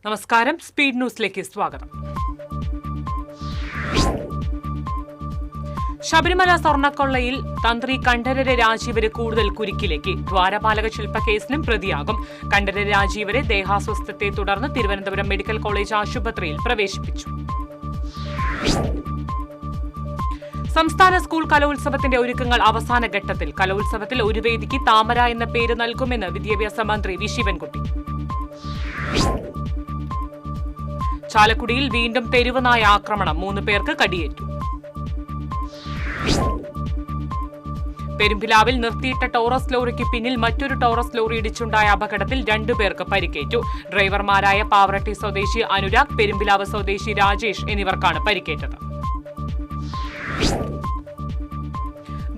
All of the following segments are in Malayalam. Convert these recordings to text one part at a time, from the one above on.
നമസ്കാരം, സ്പീഡ് ന്യൂസിലേക്ക് സ്വാഗതം. ശബരിമല സ്വർണ്ണക്കൊള്ളയിൽ തന്ത്രി കണ്ഠരര് രാജീവര് കൂടുതൽ കുരുക്കിലേക്ക്. ദ്വാരപാലക ശില്പക്കേസിലും പ്രതിയാകും. കണ്ഠരര് രാജീവരെ ദേഹാസ്വസ്ഥത്തെ തുടർന്ന് തിരുവനന്തപുരം മെഡിക്കൽ കോളേജ് ആശുപത്രിയിൽ പ്രവേശിപ്പിച്ചു. സംസ്ഥാന സ്കൂൾ കലോത്സവത്തിന്റെ ഒരുക്കങ്ങൾ അവസാന ഘട്ടത്തിൽ. കലോത്സവത്തിൽ ഒരു വേദിക്ക് താമര എന്ന പേര് നൽകുമെന്ന് വിദ്യാഭ്യാസ മന്ത്രി വി ശിവൻകുട്ടി. ചാലക്കുടിയിൽ വീണ്ടും തെരുവുനായ ആക്രമണം. 3 പേർക്ക് കടിയേറ്റു. പെരുമ്പിലാവിൽ നിർത്തിയിട്ട ടോറസ് ലോറിക്ക് പിന്നിൽ മറ്റൊരു ടോറസ് ലോറി ഇടിച്ചുണ്ടായ അപകടത്തിൽ 2 പേർക്ക് പരിക്കേറ്റു. ഡ്രൈവർമാരായ പാവറട്ടി സ്വദേശി അനുരാഗ്, പെരുമ്പിലാവ് സ്വദേശി രാജേഷ് എന്നിവർക്കാണ് പരിക്കേറ്റത്.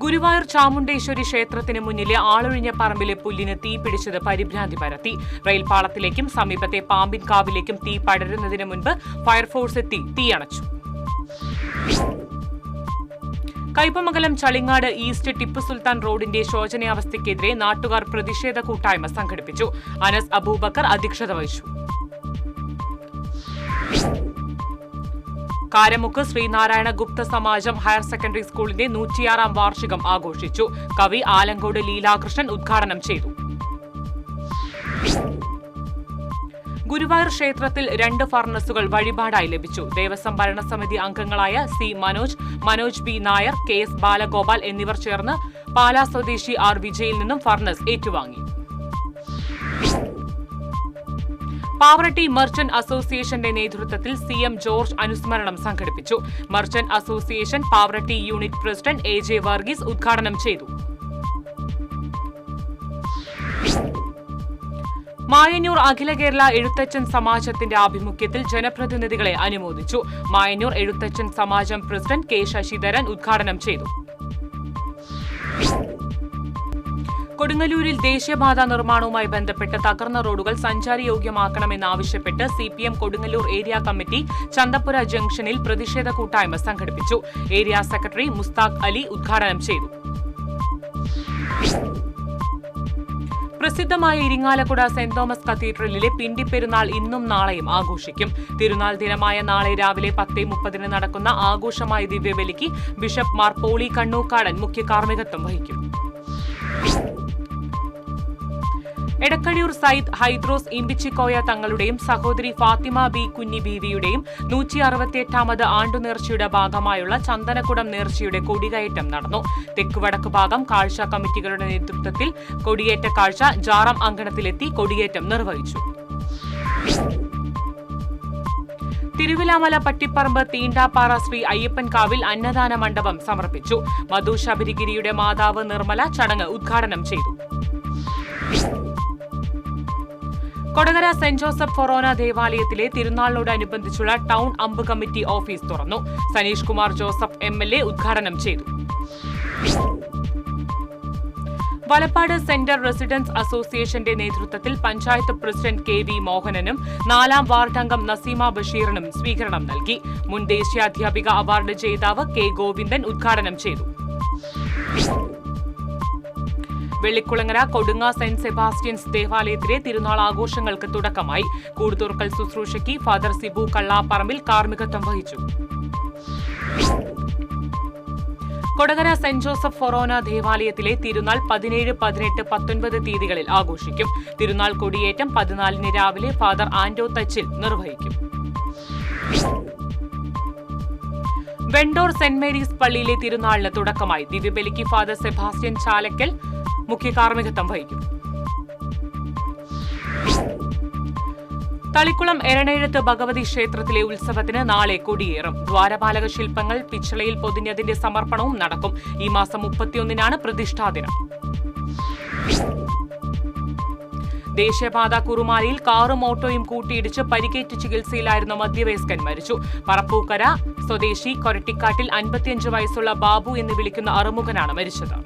ഗുരുവായൂർ ചാമുണ്ടേശ്വരി ക്ഷേത്രത്തിന് മുന്നിലെ ആളൊഴിഞ്ഞ പറമ്പിലെ പുല്ലിന് തീ പിടിച്ചത് പരിഭ്രാന്തി പരത്തി. റെയിൽപാളത്തിലേക്കും സമീപത്തെ പാമ്പിൻകാവിലേക്കും തീ പടരുന്നതിന് മുൻപ് ഫയർഫോഴ്സ് എത്തി തീയണച്ചു. കയ്പമംഗലം ചളിങ്ങാട് ഈസ്റ്റ് ടിപ്പു സുൽത്താൻ റോഡിന്റെ ശോചനീയാവസ്ഥയ്ക്കെതിരെ നാട്ടുകാർ പ്രതിഷേധ കൂട്ടായ്മ സംഘടിപ്പിച്ചു. അനസ് അബൂബക്കർ അധ്യക്ഷത വഹിച്ചു. കാരമുക്ക് ശ്രീനാരായണ ഗുപ്ത സമാജം ഹയർ സെക്കൻഡറി സ്കൂളിന്റെ 106ാം വാർഷികം ആഘോഷിച്ചു. കവി ആലങ്കോട് ലീലാകൃഷ്ണൻ ഉദ്ഘാടനം ചെയ്തു. ഗുരുവായൂർ ക്ഷേത്രത്തിൽ 2 ഫർണസുകൾ വഴിപാടായി ലഭിച്ചു. ദേവസ്വം ഭരണസമിതി അംഗങ്ങളായ C Manoj B Nair, K S Balagopal എന്നിവർ ചേർന്ന് പാലാ സ്വദേശി ആർ വിജയിൽ നിന്നും ഫർണസ് ഏറ്റുവാങ്ങി. പാവറട്ടി മർച്ചന്റ് അസോസിയേഷന്റെ നേതൃത്വത്തിൽ CM ജോർജ് അനുസ്മരണം സംഘടിപ്പിച്ചു. Merchant association Pavaratti unit president AJ Varghese ഉദ്ഘാടനം ചെയ്തു. മായന്നൂർ അഖില കേരള എഴുത്തച്ഛൻ സമാജത്തിന്റെ ആഭിമുഖ്യത്തിൽ ജനപ്രതിനിധികളെ അനുമോദിച്ചു. മായന്നൂർ എഴുത്തച്ഛൻ സമാജം പ്രസിഡന്റ് K ശശിധരൻ ഉദ്ഘാടനം ചെയ്തു. കൊടുങ്ങല്ലൂരിൽ ദേശീയപാത നിർമ്മാണവുമായി ബന്ധപ്പെട്ട് തകർന്ന റോഡുകൾ സഞ്ചാരയോഗ്യമാക്കണമെന്നാവശ്യപ്പെട്ട് CPM Kodungallur area committee Chanthappura ജംഗ്ഷനിൽ പ്രതിഷേധ കൂട്ടായ്മ സംഘടിപ്പിച്ചു. ഏരിയ സെക്രട്ടറി മുസ്താഖ് അലി ഉദ്ഘാടനം ചെയ്തു. പ്രസിദ്ധമായ ഇരിങ്ങാലക്കുട സെന്റ് തോമസ് കത്തീഡ്രലിലെ പിണ്ടിപ്പെരുന്നാൾ ഇന്നും നാളെയും ആഘോഷിക്കും. തിരുനാൾ ദിനമായ നാളെ രാവിലെ 10:30 നടക്കുന്ന ആഘോഷമായ ദിവ്യബലിക്ക് ബിഷപ്പ് മാർ പോളി കണ്ണൂക്കാടൻ മുഖ്യ കാർമ്മികത്വം വഹിക്കും. എടക്കഴിയൂർ സയ്യിദ് ഹൈദ്രോസ് ഇമ്പിച്ചിക്കോയ തങ്ങളുടെയും സഹോദരി ഫാത്തിമ ബി കുഞ്ഞി ബീവിയുടെയും 168ാമത് ആണ്ടുനേർച്ചയുടെ ഭാഗമായുള്ള ചന്ദനക്കുടം നേർച്ചയുടെ കൊടികയറ്റം നടന്നു. തെക്കുവടക്ക് ഭാഗം കാഴ്ച കമ്മിറ്റികളുടെ നേതൃത്വത്തിൽ കൊടിയേറ്റ കാഴ്ച ജാറം അങ്കണത്തിലെത്തി കൊടിയേറ്റം നിർവഹിച്ചു. തിരുവിലാമല പട്ടിപ്പറമ്പ് തീണ്ടാപ്പാറ ശ്രീ അയ്യപ്പൻകാവിൽ അന്നദാന മണ്ഡപം സമർപ്പിച്ചു. മധു ശബരിഗിരിയുടെ മാതാവ് നിർമ്മല ചടങ്ങ് ഉദ്ഘാടനം ചെയ്തു. കൊടകര സെന്റ് ജോസഫ് ഫൊറോന ദേവാലയത്തിലെ തിരുനാളിനോടനുബന്ധിച്ചുള്ള ടൗൺ അമ്പ് കമ്മിറ്റി ഓഫീസ് തുറന്നു. സനീഷ് കുമാർ ജോസഫ് MLA ഉദ്ഘാടനം ചെയ്തു. വലപ്പാട് സെന്റർ റെസിഡൻസ് അസോസിയേഷന്റെ നേതൃത്വത്തിൽ പഞ്ചായത്ത് പ്രസിഡന്റ് KV മോഹനനും 4ാം വാർഡ് അംഗം നസീമ ബഷീറിനും സ്വീകരണം നൽകി. മുൻ ദേശീയാധ്യാപിക അവാർഡ് ജേതാവ് K ഗോവിന്ദൻ ഉദ്ഘാടനം ചെയ്തു. വെള്ളിക്കുളങ്ങര കൊടുങ്ങ സെന്റ് സെബാസ്റ്റ്യൻസ് ദേവാലയത്തിലെ തിരുനാൾ ആഘോഷങ്ങൾക്ക് തുടക്കമായി. കൂടുതുറക്കൽ ശുശ്രൂഷയ്ക്ക് ഫാദർ സിബു കള്ളാപ്പറമ്പിൽ കാർമ്മികത്വം വഹിച്ചു. കൊടകര സെന്റ് ജോസഫ് ഫൊറോന ദേവാലയത്തിലെ തിരുനാൾ 17, 18, 19 തീയതികളിൽ ആഘോഷിക്കും. തിരുനാൾ കൊടിയേറ്റം 14 രാവിലെ ഫാദർ ആന്റോ തച്ചിൽ നിർവഹിക്കും. വെണ്ടോർ സെന്റ് മേരീസ് പള്ളിയിലെ തിരുനാളിന് തുടക്കമായി. ദിവ്യബലിക്ക് ഫാദർ സെബാസ്റ്റ്യൻ ചാലക്കൽ മുഖ്യ കാർമ്മികത്വം വഹിക്കും. തളിക്കുളം എരണേഴത്ത് ഭഗവതി ക്ഷേത്രത്തിലെ ഉത്സവത്തിന് നാളെ കൊടിയേറും. ദ്വാരപാലക ശില്പങ്ങൾ പിച്ചളയിൽ പൊതിഞ്ഞതിന്റെ സമർപ്പണവും നടക്കും. ഈ മാസം 31-നാണ് പ്രതിഷ്ഠാദിനം. ദേശീയപാത കുറുമാലിയിൽ കാറും ഓട്ടോയും കൂട്ടിയിടിച്ച് പരിക്കേറ്റ് ചികിത്സയിലായിരുന്ന മധ്യവയസ്കൻ മരിച്ചു. പറപ്പൂക്കര സ്വദേശി കൊരട്ടിക്കാട്ടിൽ 55 വയസ്സുള്ള ബാബു എന്ന് വിളിക്കുന്ന അറുമുഖനാണ് മരിച്ചത്.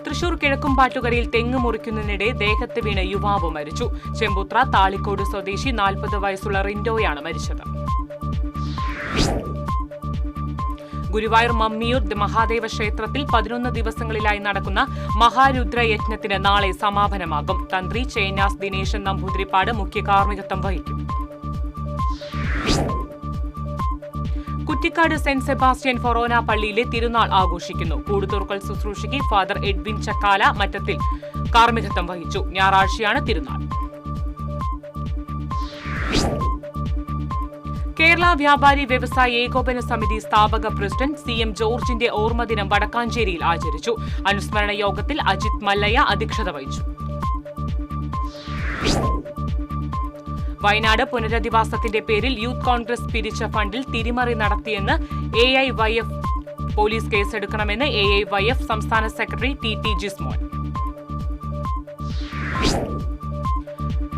തൃശൂർ കിഴക്കുംപാട്ടുകരയിൽ തെങ്ങ് മുറിക്കുന്നതിനിടെ ദേഹത്ത് വീണ് യുവാവ് മരിച്ചു. ചെമ്പുത്ര താളിക്കോട് സ്വദേശി 40 വയസ്സുള്ള റിൻഡോയാണ് മരിച്ചത്. ഗുരുവായൂർ മമ്മിയൂർ മഹാദേവ ക്ഷേത്രത്തിൽ 11 ദിവസങ്ങളിലായി നടക്കുന്ന മഹാരുദ്രയജ്ഞത്തിന് നാളെ സമാപനമാകും. തന്ത്രി ചേന്നാസ് ദിനേശൻ നമ്പൂതിരിപ്പാട് മുഖ്യ കാർമ്മികത്വം വഹിക്കും. കുറ്റിക്കാട് സെന്റ് സെബാസ്റ്റ്യൻ ഫൊറോന പള്ളിയിലെ തിരുനാൾ ആഘോഷിക്കുന്നു. കൂടുതുറക്കൽ ശുശ്രൂഷയ്ക്ക് ഫാദർ എഡ്വിൻ ചക്കാല മറ്റത്തിൽ കാർമ്മികത്വം വഹിച്ചു. ഞായറാഴ്ചയാണ് തിരുനാൾ. കേരള വ്യാപാരി വ്യവസായി ഏകോപന സമിതി സ്ഥാപക പ്രസിഡന്റ് CM ജോർജിന്റെ ഓർമ്മദിനം വടക്കാഞ്ചേരിയിൽ ആചരിച്ചു. അനുസ്മരണ യോഗത്തിൽ അജിത് മല്ലയ്യ അധ്യക്ഷത വഹിച്ചു. വയനാട് പുനരധിവാസത്തിന്റെ പേരിൽ യൂത്ത് കോൺഗ്രസ് പിരിച്ച ഫണ്ടിൽ തിരിമറി നടത്തിയെന്ന് AIYF പോലീസ് കേസെടുക്കണമെന്ന് AIYF സംസ്ഥാന സെക്രട്ടറി TT ജിസ്മോൻ.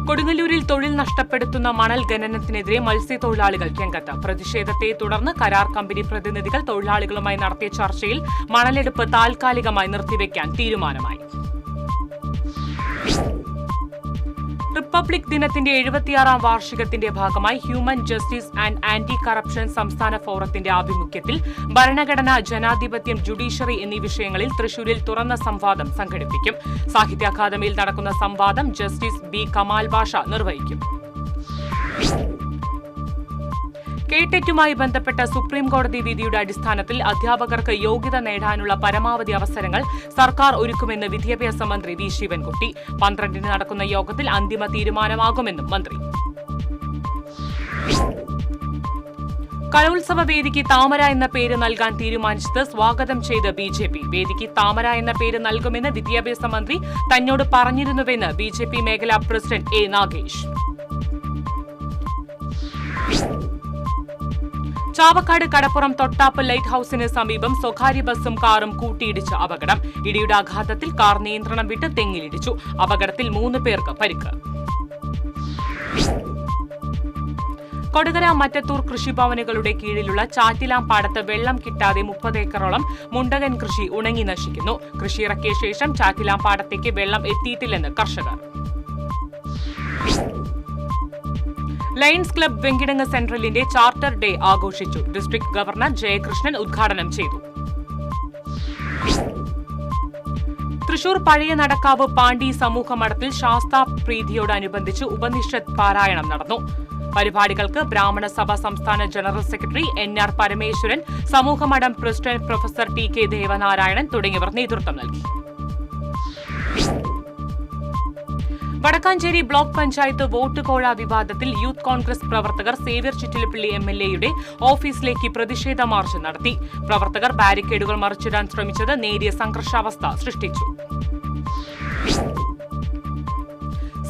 കൊടുങ്ങല്ലൂരിൽ തൊഴിൽ നഷ്ടപ്പെടുത്തുന്ന മണൽ ഖനനത്തിനെതിരെ മത്സ്യത്തൊഴിലാളികൾ രംഗത്ത്. പ്രതിഷേധത്തെ തുടർന്ന് കരാർ കമ്പനി പ്രതിനിധികൾ തൊഴിലാളികളുമായി നടത്തിയ ചർച്ചയിൽ മണലെടുപ്പ് താൽക്കാലികമായി നിർത്തിവെക്കാൻ തീരുമാനമായി. റിപ്പബ്ലിക് ദിനത്തിന്റെ 76ാം വാർഷികത്തിന്റെ ഭാഗമായി human justice and anti corruption സംസ്ഥാന ഫോറത്തിന്റെ ആഭിമുഖ്യത്തിൽ ഭരണഘടന, ജനാധിപത്യം, ജുഡീഷ്യറി എന്നീ വിഷയങ്ങളിൽ തൃശൂരിൽ തുറന്ന സംവാദം സംഘടിപ്പിക്കും. സാഹിത്യ അക്കാദമിയിൽ നടക്കുന്ന സംവാദം ജസ്റ്റിസ് B കമാൽ ബാഷ നിർവഹിക്കും. കേട്ടെറ്റുമായി ബന്ധപ്പെട്ട സുപ്രീം കോടതി വിധിയുടെ അടിസ്ഥാനത്തിൽ അധ്യാപകർക്ക് യോഗ്യത നേടാനുള്ള പരമാവധി അവസരങ്ങൾ സർക്കാർ ഒരുക്കുമെന്ന് വിദ്യാഭ്യാസ മന്ത്രി വി ശിവൻകുട്ടി. 12-ന് നടക്കുന്ന യോഗത്തിൽ അന്തിമ തീരുമാനമാകുമെന്നും മന്ത്രി. കലോത്സവ വേദിക്ക് താമര എന്ന പേര് നൽകാൻ തീരുമാനിച്ചത് സ്വാഗതം ചെയ്ത് BJP. വേദിക്ക് താമര എന്ന പേര് നൽകുമെന്ന് വിദ്യാഭ്യാസ മന്ത്രി തന്നോട് പറഞ്ഞിരുന്നുവെന്ന് BJP മേഖലാ പ്രസിഡന്റ് A നാഗേഷ്. ചാവക്കാട് കടപ്പുറം തൊട്ടാപ്പ് ലൈറ്റ് ഹൌസിന് സമീപം സ്വകാര്യ ബസും കാറും കൂട്ടിയിടിച്ച അപകടം. ഇടിയുടെ ആഘാതത്തിൽ കാർ നിയന്ത്രണം വിട്ട് തെങ്ങിലിടിച്ചു. അപകടത്തിൽ 3 പേർക്ക് പരിക്ക്. കൊടകര മറ്റത്തൂർ കൃഷിഭവനുകളുടെ കീഴിലുള്ള ചാറ്റിലാം പാടത്ത് വെള്ളം കിട്ടാതെ 30 ഏക്കറോളം മുണ്ടകൻ കൃഷി ഉണങ്ങി നശിക്കുന്നു. കൃഷിയിറക്കിയ ശേഷം ചാറ്റിലാം പാടത്തേക്ക് വെള്ളം എത്തിയിട്ടില്ലെന്ന് കർഷകർ. ലയൺസ് ക്ലബ് വെങ്കിടങ്ങ് സെൻട്രലിന്റെ ചാർട്ടർ ഡേ ആഘോഷിച്ചു. ഡിസ്ട്രിക്ട് ഗവർണർ ജയകൃഷ്ണൻ ഉദ്ഘാടനം ചെയ്തു. തൃശൂർ പഴയ നടക്കാവ് പാണ്ടി സമൂഹമഠത്തിൽ ശാസ്താ പ്രീതിയോടനുബന്ധിച്ച് ഉപനിഷത്ത് പാരായണം നടന്നു. പരിപാടികൾക്ക് ബ്രാഹ്മണ സഭ സംസ്ഥാന ജനറൽ സെക്രട്ടറി NR പരമേശ്വരൻ, സമൂഹമഠം പ്രസിഡന്റ് പ്രൊഫസർ TK ദേവനാരായണൻ തുടങ്ങിയവർ നേതൃത്വം നൽകി. വടക്കാഞ്ചേരി ബ്ലോക്ക് പഞ്ചായത്ത് വോട്ട് കോഴ വിവാദത്തിൽ യൂത്ത് കോൺഗ്രസ് പ്രവർത്തകർ സേവ്യർ ചിറ്റിലപ്പള്ളി MLAയുടെ ഓഫീസിലേക്ക് പ്രതിഷേധ മാർച്ച് നടത്തി. പ്രവർത്തകർ ബാരിക്കേഡുകൾ മറിച്ചിടാൻ ശ്രമിച്ചത് നേരിയ സംഘർഷാവസ്ഥ സൃഷ്ടിച്ചു.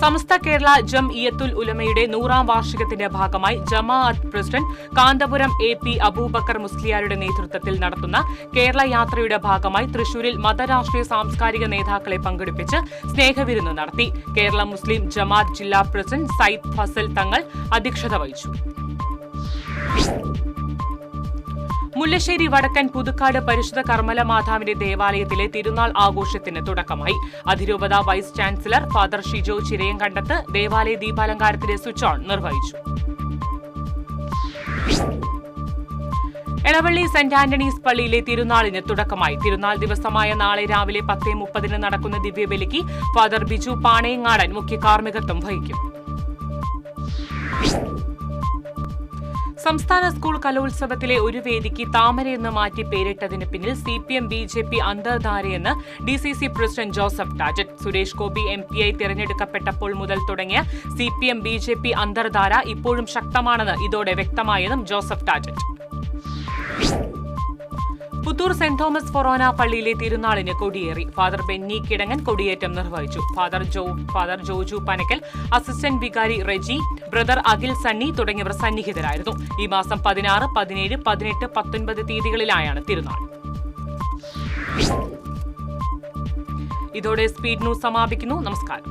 സമസ്ത കേരള ജംഇയ്യത്തുൽ ഉലമയുടെ 100ാം വാർഷികത്തിന്റെ ഭാഗമായി ജമാഅത്ത് പ്രസിഡന്റ് കാന്തപുരം AP അബൂബക്കർ മുസ്ലിയാരുടെ നേതൃത്വത്തിൽ നടത്തുന്ന കേരള യാത്രയുടെ ഭാഗമായി തൃശൂരിൽ മതരാഷ്ട്രീയ സാംസ്കാരിക നേതാക്കളെ പങ്കെടുപ്പിച്ച് സ്നേഹവിരുന്ന് നടത്തി. കേരള മുസ്ലിം ജമാഅത്ത് ജില്ലാ പ്രസിഡന്റ് സയ്യിദ് ഫസൽ തങ്ങൾ അധ്യക്ഷത വഹിച്ചു. മുല്ലശ്ശേരി വടക്കൻ പുതുക്കാട് പരിശുദ്ധ കർമ്മല മാതാവിന്റെ ദേവാലയത്തിലെ തിരുനാൾ ആഘോഷത്തിന് തുടക്കമായി. അതിരൂപത വൈസ് ചാൻസലർ ഫാദർ ഷിജോ ചിരയങ്കണ്ടത്ത് ദേവാലയ ദീപാലങ്കാരത്തിന്റെ സ്വിച്ച് ഓൺ നിർവഹിച്ചു. എളവള്ളി സെന്റ് ആന്റണീസ് പള്ളിയിലെ തിരുനാളിന് തുടക്കമായി. തിരുനാൾ ദിവസമായ നാളെ രാവിലെ 10:30 നടക്കുന്ന ദിവ്യബലിക്ക് ഫാദർ ബിജു പാണയങ്ങാടൻ മുഖ്യ കാർമ്മികത്വം വഹിക്കും. സംസ്ഥാന സ്കൂൾ കലോത്സവത്തിലെ ഒരു വേദിക്ക് താമരയെന്ന് മാറ്റി പേരിട്ടതിന് പിന്നിൽ CPM BJP അന്തർധാരയെന്ന് DCC പ്രസിഡന്റ് ജോസഫ് ടാജറ്റ്. സുരേഷ് ഗോപി MPയായി തിരഞ്ഞെടുക്കപ്പെട്ടപ്പോൾ മുതൽ തുടങ്ങിയ CPM BJP അന്തർധാര ഇപ്പോഴും ശക്തമാണെന്ന് ഇതോടെ വ്യക്തമായെന്നും Joseph Tajet. Puthur saint Thomas forane പള്ളിയിലെ തിരുനാളിന് കൊടിയേറി. ഫാദർ ബെന്നി കിടങ്ങൻ കൊടിയേറ്റം നിർവഹിച്ചു. ഫാദർ ജോജു പനക്കൽ, അസിസ്റ്റന്റ് വികാരി റെജി, ബ്രദർ അഖിൽ സണ്ണി തുടങ്ങിയവർ സന്നിഹിതരായിരുന്നു. ഈ മാസം 16, 17, 18, 19 തീയതികളിലായാണ് തിരുനാൾ. ഇതോടെ സ്പീഡ് ന്യൂസ് സമാപിക്കുന്നു. നമസ്കാരം.